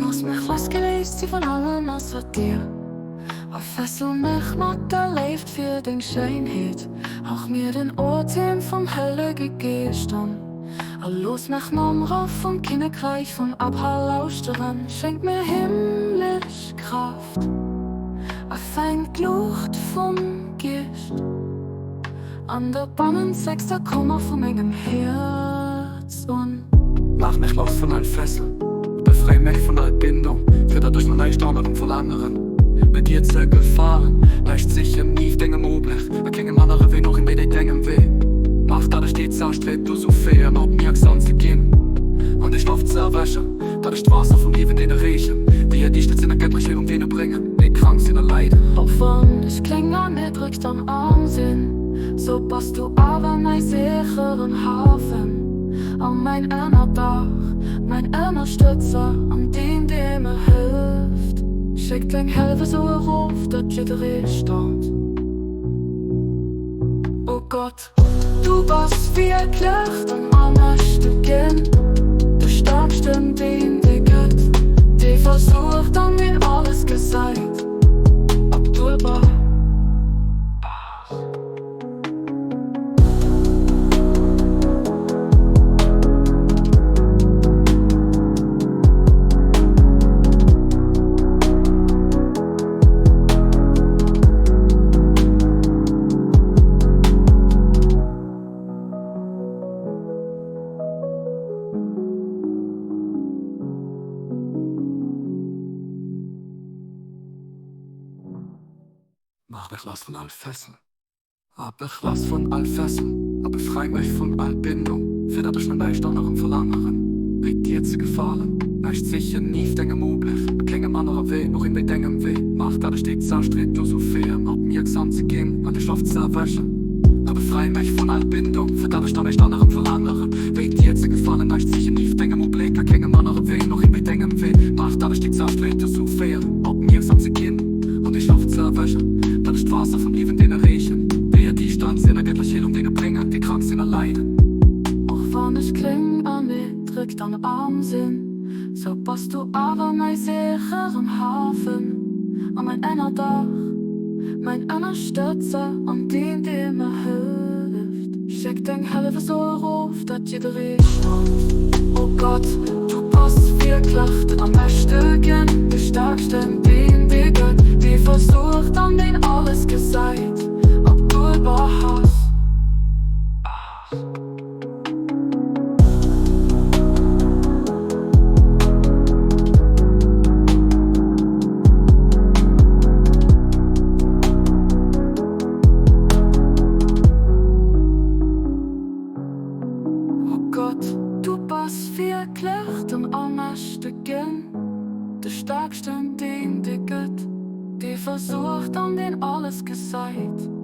Hast mich losgelöst von allem außer dir. Fessel mich mit der Lebt für den Schönheit. Auch mir den Atem vom heiligen Geist an. Los mich nom rauf und keine Kreich von Abhalausteren. Schenk mir himmlisch Kraft. Fängt Luft vom Geist. An der Bannen sechster Komma von meinem Herz und mach mich los von all Fesseln, befrei mich von all Bindung, für dadurch nur leicht anderen verlangeren. Mit dir zu gefallen, leicht sicher nie denken möglich, klingen andere wie noch in mir denken will. Mach dadurch stets ausstrebt, du so fair, ob mir sonst gehen. Und ich lauf zu erwäschen, dadurch die Wasser von mir in den Riechen, die stets in der Göttlichkeit um den bringen, die krank sind allein. auch wenn ich klinge, mir drückt am Armsinn. So passt du aber mein sicheren Hafen. An mein inner Dach, mein inner Stützer, an dem mir hilft. Schickt den Hilfe so auf, dass ich drin stand. Oh Gott, du bist wirklich an aller Stücken. Du starkst in dem die Gott, die versucht an mir alles gesagt. Abdullah. Mach mich los von all Fesseln, mich los von all Fesseln, befrei mich von all Bindung, für dadurch nur leicht anderen verlangeren. Mit dir zu gefallen, leicht sicher nie denken möglich, klingen anderer weh, noch in mir denken weh. Mach dadurch stets ausstrebt, du so fair, ob mir gesamt zu gehen, an die Schlaft zu erwäschen. Befrei mich von all Bindung, für dadurch nur leicht anderen verlangeren. Mit dir zu gefallen, leicht sicher nie denken möglich, klingen anderer weh, noch in mir denken weh. Mach dadurch stets ausstrebt, du so fair, ob mir gesamt zu gehen, und ich Schlaft zu erwäschen. Das ist Wasser von Liebe in den Riechen, die Stanz in der Göttlichkeit um den bringen, die krank sind allein. Auch wenn ich kling an mir drückt an Armsinn, so passt du aber mein sicheren Hafen. An mein inner Dach, mein inner Stützer, an dem mir hilft. Schick den Hilfe so auf, dass ich drin stand. Oh Gott, du passt wirklich an mein Stücken, du stärkst in dem die Gott, die versucht an den alles gesagt. Ob du überhast. Oh Gott, du bist wirklich an allen Stücken, der stärkste in dem die Gott, die versucht an den alles gesagt.